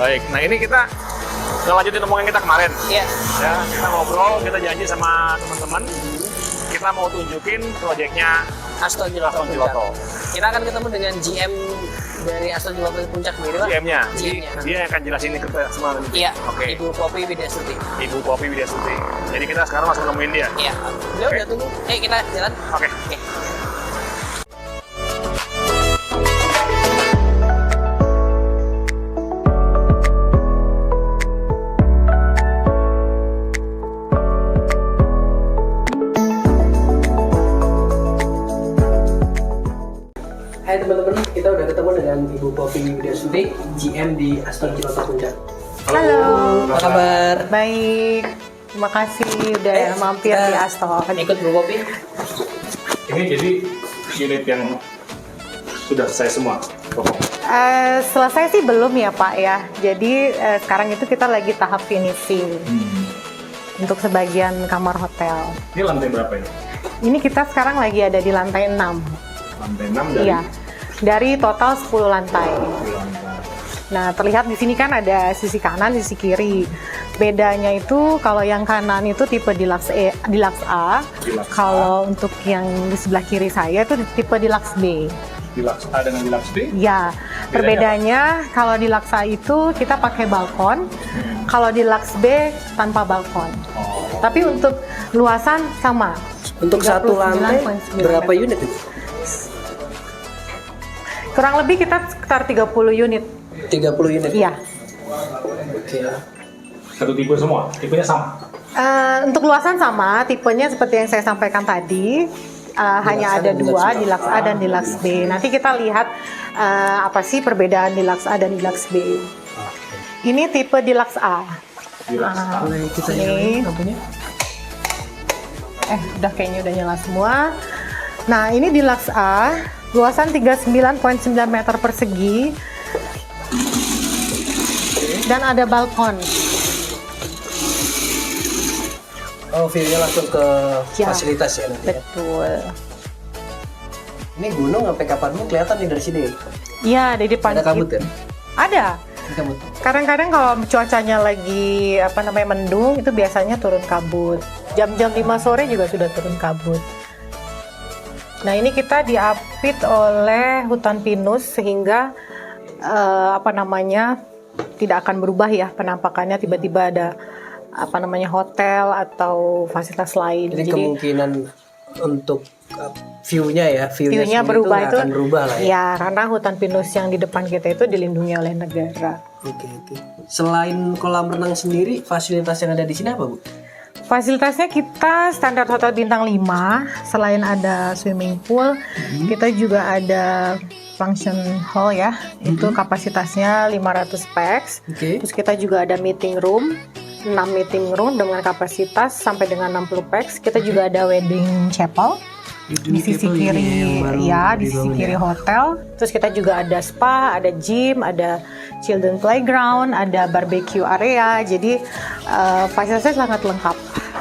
Baik, nah ini kita ngelanjutin omongan kita kemarin. Iya. Ya, kita ngobrol, kita janji sama teman-teman. Kita mau tunjukin proyeknya Aston Gelato. Gelato. Kita akan ketemu dengan GM dari Aston Gelato Puncak sendiri, Pak. GM-nya. GM-nya. Dia akan jelasin ini ke kita semua. Iya. Oke. Ibu Poppy Widyasuti. Ibu Poppy Widyasuti. Jadi kita sekarang langsung nemuin dia. Iya. Beliau Oke. udah tunggu. Kita jalan. Oke. Oke. Hai teman-teman, kita udah ketemu dengan Ibu Poppy Widyasuti, GM di Aston Gelato Puncak. Halo. Apa kabar? Baik, terima kasih udah mampir kita di Aston. Ikut Bu Poppy. Ini jadi unit yang sudah selesai semua. Selesai sih belum ya Pak ya. Jadi sekarang itu kita lagi tahap finishing untuk sebagian kamar hotel. Ini lantai berapa ini? Ini kita sekarang lagi ada di lantai 6. Lantai 6 dari Iya, dari total 10 lantai. lantai. Nah, terlihat di sini kan ada sisi kanan, sisi kiri. Bedanya itu kalau yang kanan itu tipe Deluxe A. Deluxe Kalau untuk yang di sebelah kiri saya itu tipe Deluxe B. Deluxe A dengan Deluxe B? Ya, perbedaannya kalau Deluxe A itu kita pakai balkon, kalau Deluxe B tanpa balkon. Tapi untuk luasan sama. Untuk satu lantai 39,9 berapa meter. unit itu? Kurang lebih kita sekitar 30 unit. 30 unit. Iya. Oke. Satu tipe semua? Tipenya sama? Untuk luasan sama, tipenya seperti yang saya sampaikan tadi. Hanya ada dua, Deluxe A dan Deluxe B. Nanti kita lihat apa sih perbedaan Deluxe A dan Deluxe B. Ini tipe Deluxe A. Deluxe A. Boleh kita Ini. nyalain lampunya? Udah kayaknya udah nyala semua. Nah, ini Deluxe A, luasan 39,9 meter persegi. Dan ada balkon. Oh, view-nya langsung ke Ya, fasilitas ya nanti ya. Betul. Ini gunung sampai kapan pun kelihatan nih dari sini. Iya, di depan Ada kabut kita. kan? Ada. Ada kabut. Kadang-kadang kalau cuacanya lagi mendung itu biasanya turun kabut. Jam-jam 5 sore juga sudah turun kabut. Nah, ini kita diapit oleh hutan pinus sehingga tidak akan berubah ya penampakannya, tiba-tiba ada hotel atau fasilitas lain. Jadi kemungkinan untuk view-nya ya, view-nya sendiri berubah nggak itu akan berubah lah ya. Ya, karena hutan pinus yang di depan kita itu dilindungi oleh negara. Oke. Selain kolam renang sendiri, fasilitas yang ada di sini apa, Bu? Fasilitasnya kita standar hotel bintang 5, selain ada swimming pool, kita juga ada function hall ya, itu kapasitasnya 500 pax. Oke. Terus kita juga ada meeting room, 6 meeting room dengan kapasitas sampai dengan 60 pax. Kita juga ada wedding chapel di sisi kiri, ya di sisi kiri hotel. Terus kita juga ada spa, ada gym, ada children playground, ada barbecue area. Jadi fasilitasnya sangat lengkap.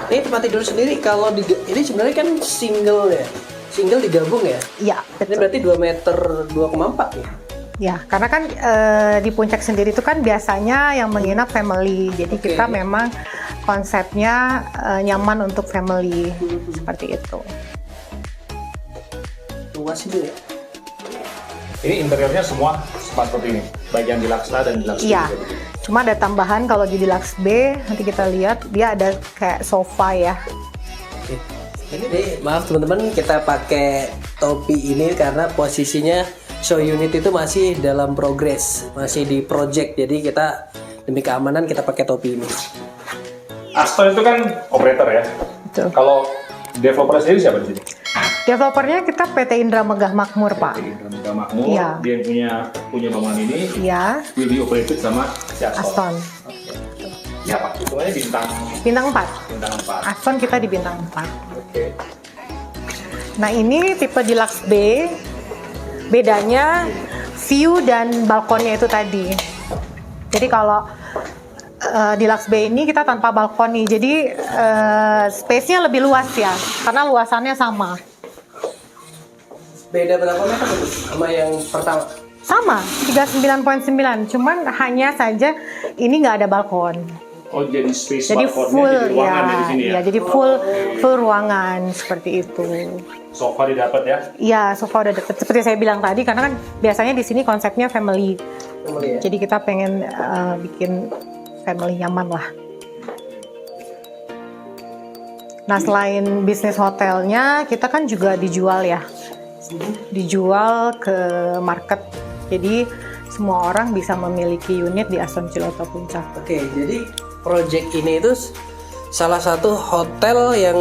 Ini tempat tidur sendiri kalau ini sebenarnya kan single ya. Single digabung ya. Ya, Ini betul. berarti 2 meter 2,4 ya. Ya, karena kan di puncak sendiri itu kan biasanya yang menginap family. Jadi Oke. kita memang konsepnya nyaman untuk family seperti itu. Luas itu ya. Ini interiornya semua seperti ini, baik yang Deluxe A dan Deluxe B. Iya. Cuma ada tambahan kalau di Deluxe B, nanti kita lihat dia ada kayak sofa ya. Oke. Ini maaf teman-teman, kita pakai topi ini karena posisinya show unit itu masih dalam progress, masih di project. Jadi kita demi keamanan kita pakai topi ini. Aston itu kan operator ya. Betul. Kalau developer sendiri siapa di sini? Developernya kita PT Indra Megah Makmur, Pak. Indra Makmur, Iya. dia yang punya bangunan ini, Iya, will be operated sama si Aston. Aston. Ya Pak, hitungannya Bintang 4. bintang 4. Aston kita di bintang 4. Oke. Nah, ini tipe Deluxe B. Bedanya view dan balkonnya itu tadi. Jadi kalau Deluxe B ini kita tanpa balkon nih, jadi space-nya lebih luas ya, karena luasannya sama. Beda berapa meter Bu? Sama yang pertama? Sama 39,9, cuman hanya saja ini nggak ada balkon. Oh, jadi space Jadi balkonnya full jadi ruangan ya, di sini ya. jadi full ruangan seperti itu. Sofa didapat ya. Iya, sofa udah deket. Seperti saya bilang tadi, karena kan biasanya di sini konsepnya family. Jadi kita pengen bikin family nyaman lah. Nah, selain bisnis hotelnya, kita kan juga dijual ya. Dijual ke market. Jadi semua orang bisa memiliki unit di Aston Ciloto Puncak. Oke, jadi project ini itu salah satu hotel yang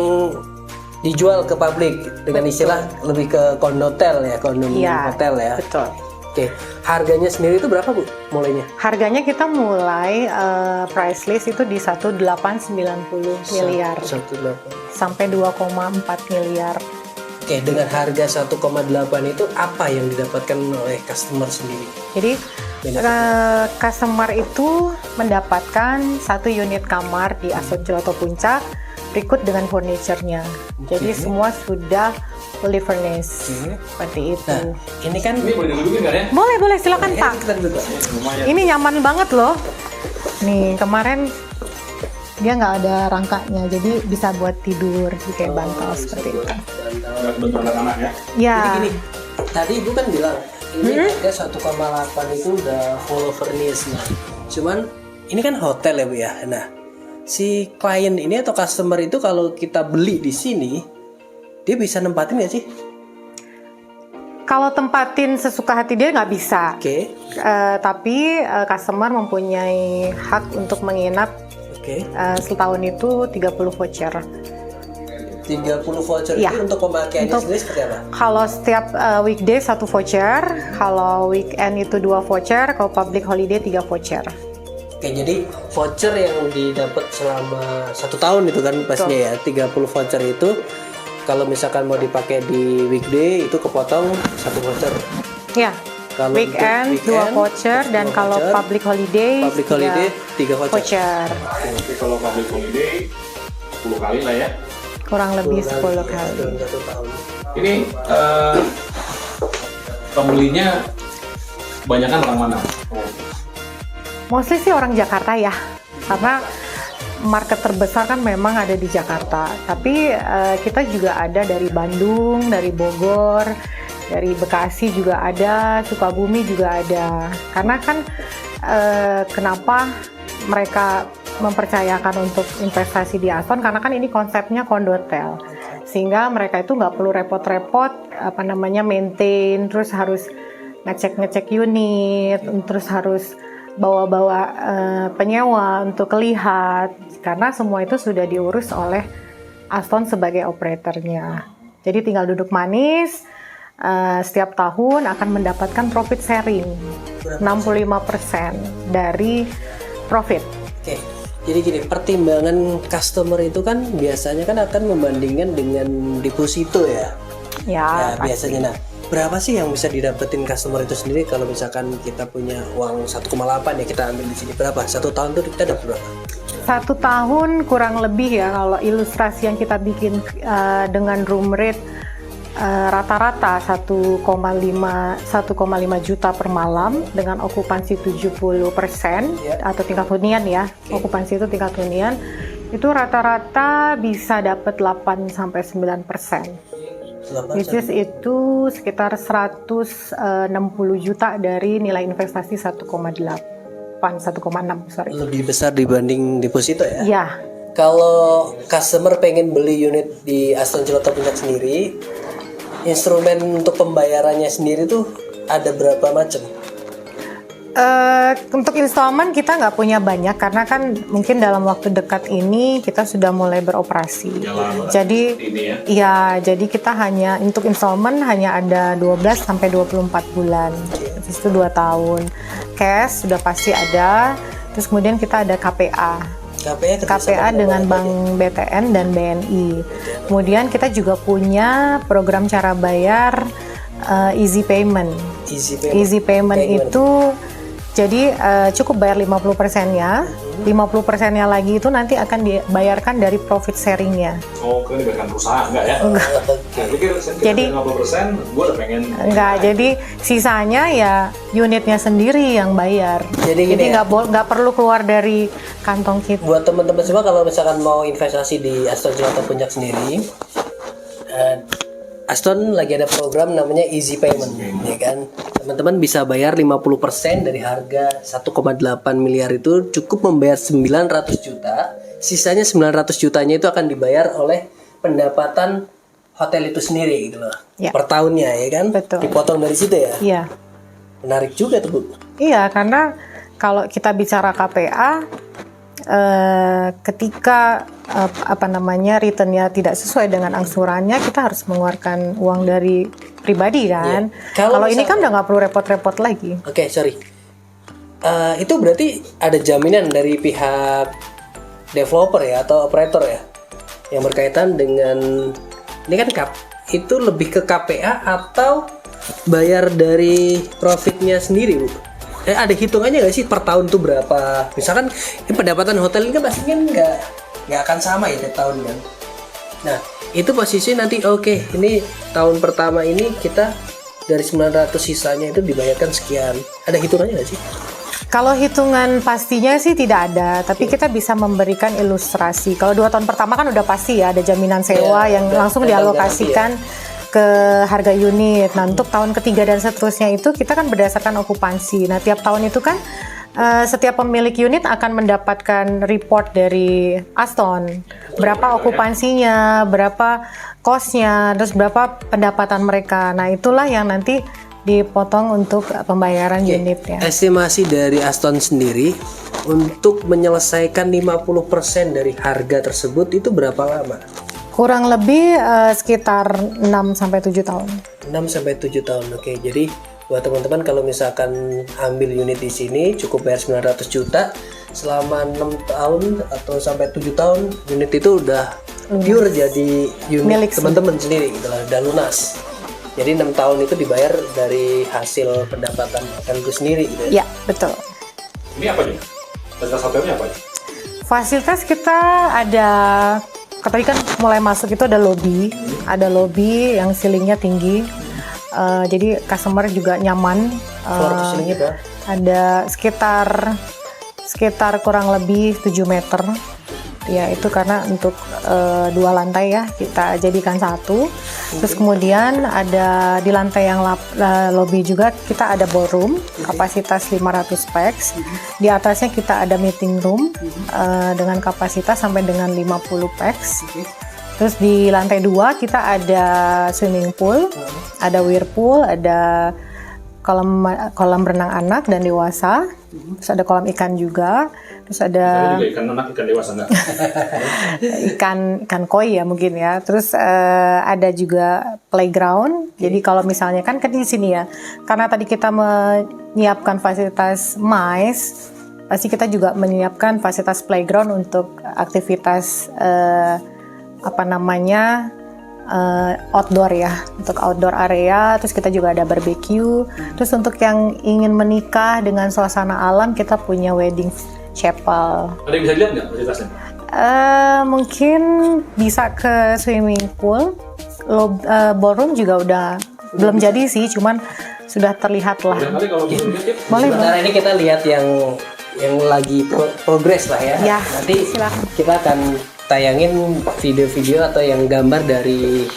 dijual ke publik dengan istilah lebih ke kondotel ya, hotel ya. Betul. Oke, harganya sendiri itu berapa Bu mulainya? Harganya kita mulai price list itu di 1890 miliar 1,8. sampai 2,4 miliar. Oke, dengan harga 1,8 itu apa yang didapatkan oleh customer sendiri? Jadi customer itu mendapatkan satu unit kamar di Aston Ciloto Puncak berikut dengan furniture-nya. Jadi semua sudah fully furnished. Seperti itu. Nah, ini kan Boleh didudukin kan ya? Boleh silakan Pak. kita duduk. Ini nyaman banget loh. Nih kemarin dia nggak ada rangkanya, jadi bisa buat tidur kayak bantal seperti itu. Udah kebetulan anak ya. Ya. Jadi gini, tadi Ibu kan bilang ini harga 1,8 itu udah full furnished. Nah, cuman ini kan hotel ya Bu ya. Nah, si klien ini atau customer itu kalau kita beli di sini, dia bisa nempatin nggak sih? Kalau tempatin sesuka hati dia nggak bisa. Oke. Tapi customer mempunyai hak untuk menginap setahun itu 30 voucher. 30 voucher Ya. itu untuk pemakaiannya Untuk- sendiri seperti apa? Kalau setiap weekday 1 voucher, kalau weekend itu 2 voucher, kalau public holiday 3 voucher. Oke, jadi voucher yang didapat selama 1 tahun itu kan pastinya ya, 30 voucher itu kalau misalkan mau dipakai di weekday itu kepotong 1 voucher. Ya. Kalau Weekend untuk 2 voucher dan 2 kalau voucher, public holiday public holiday 3 voucher. voucher. Tapi kalau public holiday 10 kali lah ya. Kurang lebih 10 kali. Dalam 1 tahun. Ini pembelinya kebanyakan orang mana? Mostly sih orang Jakarta ya, karena market terbesar kan memang ada di Jakarta. Tapi kita juga ada dari Bandung, dari Bogor, dari Bekasi juga ada, Sukabumi juga ada. Karena kan kenapa mereka mempercayakan untuk investasi di Aston, karena kan ini konsepnya kondotel, sehingga mereka itu nggak perlu repot-repot maintain, terus harus ngecek unit, terus harus bawa-bawa penyewa untuk lihat, karena semua itu sudah diurus oleh Aston sebagai operatornya. Jadi tinggal duduk manis, setiap tahun akan mendapatkan profit sharing 65% dari profit. Oke. Jadi gini, pertimbangan customer itu kan biasanya kan akan membandingkan dengan deposito ya. Ya, Nah, biasanya berapa sih yang bisa didapetin customer itu sendiri kalau misalkan kita punya uang 1,8 ya kita ambil di sini berapa? 1 tahun tuh kita dapat berapa? 1 tahun kurang lebih ya, kalau ilustrasi yang kita bikin dengan room rate rata-rata 1,5 juta per malam dengan okupansi 70% atau tingkat hunian ya. Okupansi itu tingkat hunian itu rata-rata bisa dapat 8-9%. Which is itu sekitar 160 juta dari nilai investasi 1,6 sorry. Lebih besar dibanding deposito ya? Ya, Kalau customer pengen beli unit di Aston Ciloto Puncak sendiri, instrumen untuk pembayarannya sendiri tuh ada berapa macam? untuk installment kita nggak punya banyak karena kan mungkin dalam waktu dekat ini kita sudah mulai beroperasi. Jadi jadi kita hanya untuk installment hanya ada 12 sampai 24 bulan. Itu 2 tahun. Cash sudah pasti ada. Terus kemudian kita ada KPA. KPA dengan Bank BTN dan BNI. Kemudian kita juga punya program cara bayar easy payment. Easy payment itu Jadi cukup bayar 50%-nya, 50%-nya lagi itu nanti akan dibayarkan dari profit sharing-nya. Oh, kan dibayarkan perusahaan enggak ya? Enggak. Saya pikir Jadi 50%, gue udah pengen. Enggak, jadi sisanya ya unitnya sendiri yang bayar. Jadi gini ya? nggak perlu keluar dari kantong kita. Buat teman-teman semua kalau misalkan mau investasi di Aston Gelato Puncak sendiri, Aston lagi ada program namanya Easy Payment, ya kan? Teman-teman bisa bayar 50% dari harga 1,8 miliar itu cukup membayar 900 juta. Sisanya 900 jutanya itu akan dibayar oleh pendapatan hotel itu sendiri gitu loh. Ya. Per tahunnya, ya kan? Betul. Dipotong dari situ ya. Iya. Menarik juga tuh, Bu. Iya, karena kalau kita bicara KPA, ketika returnnya tidak sesuai dengan angsurannya, kita harus mengeluarkan uang dari pribadi kan. Iya. Kalau ini kan udah nggak perlu repot-repot lagi. Oke, sorry. Itu berarti ada jaminan dari pihak developer ya atau operator ya yang berkaitan dengan ini kan itu lebih ke KPA atau bayar dari profitnya sendiri, Bu? Ada hitungannya nggak sih per tahun tuh berapa? Misalkan ini pendapatan hotel ini kan pasti kan nggak akan sama ya tiap tahun kan. Nah itu posisi nanti oke, ini tahun pertama ini kita dari 900 sisanya itu dibayarkan sekian. Ada hitungannya nggak sih? Kalau hitungan pastinya sih tidak ada, tapi kita bisa memberikan ilustrasi. Kalau 2 tahun pertama kan udah pasti ya ada jaminan sewa yang langsung dialokasikan ke harga unit. Nah untuk tahun ketiga dan seterusnya itu kita kan berdasarkan okupansi. Nah tiap tahun itu kan setiap pemilik unit akan mendapatkan report dari Aston. Berapa okupansinya, berapa cost-nya, terus berapa pendapatan mereka. Nah itulah yang nanti dipotong untuk pembayaran unit ya. Estimasi dari Aston sendiri untuk menyelesaikan 50% dari harga tersebut itu berapa lama? Kurang lebih sekitar 6-7 tahun. 6-7 tahun. Oke, jadi buat teman-teman kalau misalkan ambil unit di sini cukup bayar 900 juta selama 6 tahun atau sampai 7 tahun unit itu udah pure jadi unit milik teman-teman sendiri gitu lah, udah lunas. Jadi 6 tahun itu dibayar dari hasil pendapatan hotel itu sendiri gitu ya? Ya, betul. Ini apa nih? Fasilitas hotelnya apa? Fasilitas kita ada, tadi kan mulai masuk itu ada lobby yang ceilingnya tinggi. Jadi customer juga nyaman. Floor to ceilingnya berapa? Ada sekitar kurang lebih 7 meter. Ya itu karena untuk 2 lantai ya kita jadikan 1. Terus kemudian ada di lantai yang lobby juga kita ada ballroom kapasitas 500 pax. Di atasnya kita ada meeting room dengan kapasitas sampai dengan 50 pax. Terus di lantai 2 kita ada swimming pool, ada whirlpool, ada kolam renang anak dan dewasa. Terus ada kolam ikan juga. Terus ada juga ikan anak, ikan dewasa enggak? ikan koi ya mungkin ya. Terus ada juga playground. Jadi kalau misalnya kan di sini ya, karena tadi kita menyiapkan fasilitas MICE, pasti kita juga menyiapkan fasilitas playground untuk aktivitas outdoor ya, untuk outdoor area. Terus kita juga ada barbecue. Terus untuk yang ingin menikah dengan suasana alam, kita punya wedding chapel. Ada yang bisa dilihat nggak fasilitasnya? Mungkin bisa ke swimming pool. Ballroom juga udah belum jadi sih, cuman sudah terlihat lah. Kali kalau gitu dikit. Boleh, Sementara ini kita lihat yang lagi progres lah ya. Ya, Nanti silakan. kita akan tayangin video-video atau yang gambar dari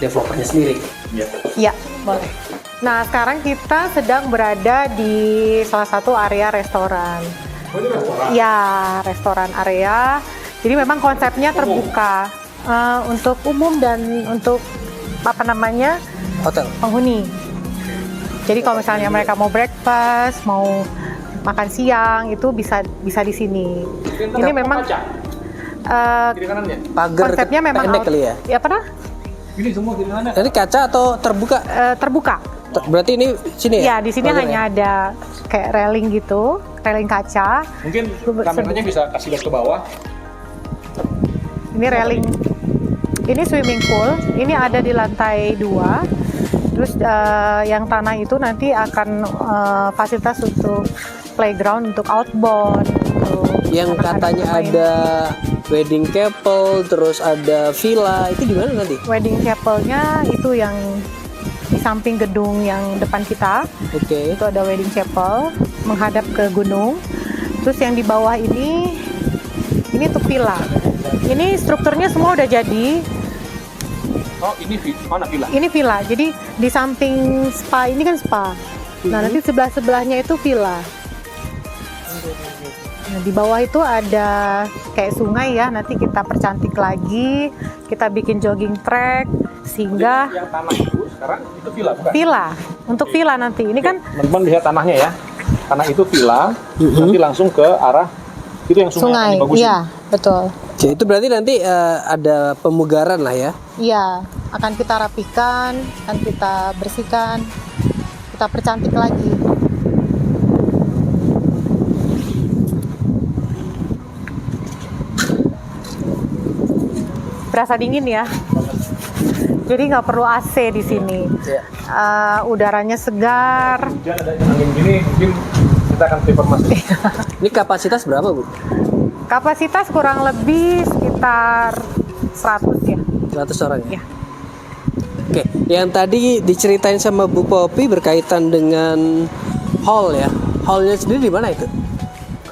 developernya sendiri. Iya. Ya, boleh. Nah, sekarang kita sedang berada di salah satu area restoran. Oh, ini restoran? Ya, restoran area. Jadi memang konsepnya terbuka untuk umum dan untuk Hotel. penghuni. Jadi kalau misalnya mereka mau breakfast, mau makan siang itu bisa di sini. Ini memang Kiri kanannya? Pagar konsepnya memang pendek kali ya. Ya apa? Ini semua kiri kanannya. Ini kaca atau terbuka? Terbuka. Berarti ini sini ya? Ya, di sini Pagar hanya ya? ada kayak railing gitu, railing kaca. Mungkin kameranya bisa kasih lihat ke bawah. Ini railing. Ini swimming pool. Ini ada di lantai 2. Terus yang tanah itu nanti akan fasilitas untuk playground untuk outbound. Gitu. Yang katanya ada wedding chapel, terus ada villa, itu di mana nanti? Wedding chapel-nya itu yang di samping gedung yang depan kita. Oke. Itu ada wedding chapel menghadap ke gunung. Terus yang di bawah ini untuk villa. Ini strukturnya semua udah jadi. Oh, ini mana villa? Ini villa. Jadi di samping spa ini kan spa. Nah, nanti sebelah-sebelahnya itu villa. Nah, di bawah itu ada kayak sungai ya, nanti kita percantik lagi, kita bikin jogging track, sehingga Yang tanah itu sekarang itu villa, bukan? villa, untuk villa nanti, ini kan Teman-teman lihat tanahnya ya, tanah itu villa, nanti langsung ke arah, itu yang sungai, sungai, yang bagus iya, betul. Oke, itu berarti nanti ada pemugaran lah ya? Iya, akan kita rapikan, akan kita bersihkan, kita percantik lagi. Berasa dingin ya. Jadi nggak perlu AC di sini. Udaranya segar. Hujan ada angin gini, mungkin kita akan informasi. Ini kapasitas berapa, Bu? Kapasitas kurang lebih sekitar 100 ya. 100 orang ya? Ya. Oke, yang tadi diceritain sama Bu Poppy berkaitan dengan hall ya. Hallnya sendiri di mana itu?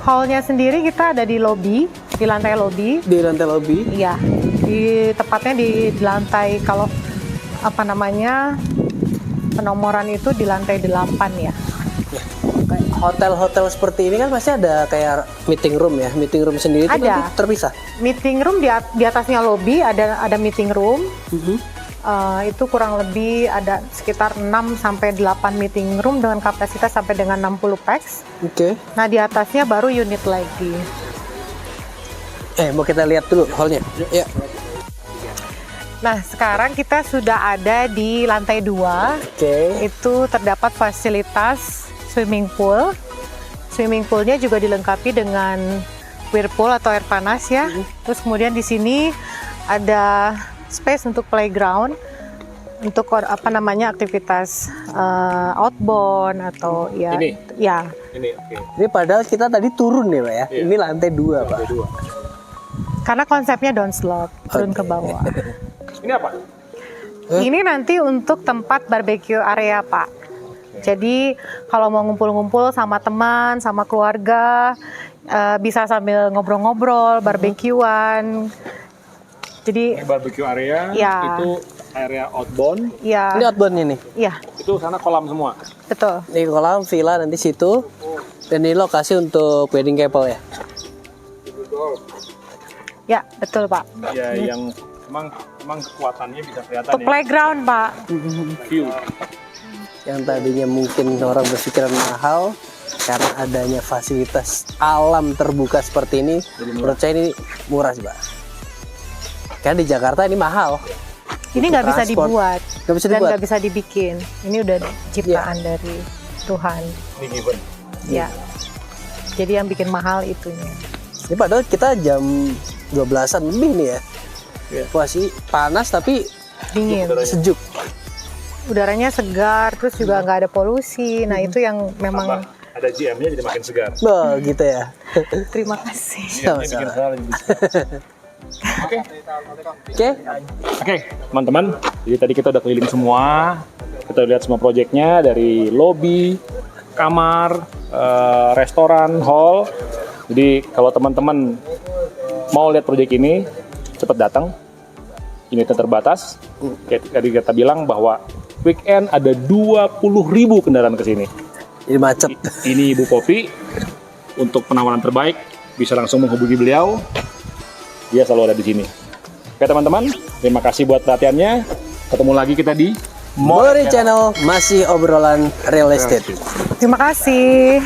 Hallnya sendiri kita ada di lobby, di lantai lobby. Di lantai lobby. Iya, tepatnya di lantai, kalau apa namanya, penomoran itu di lantai 8 ya. Kayak hotel-hotel seperti ini kan pasti ada kayak meeting room ya. Meeting room sendiri itu Ada. nanti terpisah. Meeting room di atasnya lobby ada meeting room. Itu kurang lebih ada sekitar 6 sampai 8 meeting room dengan kapasitas sampai dengan 60 pax. Oke. Nah, di atasnya baru unit lagi. Mau kita lihat dulu hallnya. Ya. Nah, sekarang kita sudah ada di lantai 2. Oke. Itu terdapat fasilitas swimming pool. Swimming poolnya juga dilengkapi dengan whirlpool atau air panas ya. Terus kemudian di sini ada space untuk playground, untuk apa namanya, aktivitas outbound atau ya. Ini? Ya. Ini, oke. Ini padahal kita tadi turun ya, Pak ya. Iya. Ini lantai 2, Pak. Dua. Karena konsepnya down slope, turun ke bawah. Ini apa? Ini nanti untuk tempat barbecue area, Pak. Jadi kalau mau ngumpul-ngumpul sama teman, sama keluarga, bisa sambil ngobrol-ngobrol, barbekyuan. Jadi Ini barbecue area, Ya. itu area outbound, ya, Ini outbound ini. ya, itu sana kolam semua. betul. Ini kolam villa nanti situ. Dan ini lokasi untuk wedding couple ya. Ya, betul, Pak. Ya, yang emang kekuatannya bisa kelihatan Untuk playground, Pak. view. Yang tadinya mungkin orang berpikiran mahal, karena adanya fasilitas alam terbuka seperti ini, menurut saya ini murah sih, Pak. Karena di Jakarta ini mahal. Ini nggak bisa transport. dibuat Nggak bisa dan dibuat. nggak bisa dibikin. Ini udah ciptaan dari Tuhan. Ini given. Ya. Jadi yang bikin mahal itunya. Ini padahal kita jam 12-an lebih nih ya. Iya. Masih panas tapi Dingin. sejuk. Udaranya segar, terus juga nggak ada polusi. Nah, itu yang memang Ada GM-nya jadi makin segar. Oh, gitu ya. terima kasih. Ini bikin Sama-sama. hal lebih besar. Oke. Oke. Oke, teman-teman. Jadi tadi kita udah keliling semua. Kita lihat semua proyeknya dari lobby, kamar, restoran, hall. Jadi kalau teman-teman mau lihat proyek ini, cepat datang. Unitnya terbatas. Kayak tadi kita bilang bahwa weekend ada 20.000 kendaraan ke sini. Ini macet. Ini Ibu Poppy. Untuk penawaran terbaik bisa langsung menghubungi beliau. Dia selalu ada di sini. Oke teman-teman, terima kasih buat perhatiannya. Ketemu lagi kita di Mori Channel masih obrolan real estate. Terima kasih.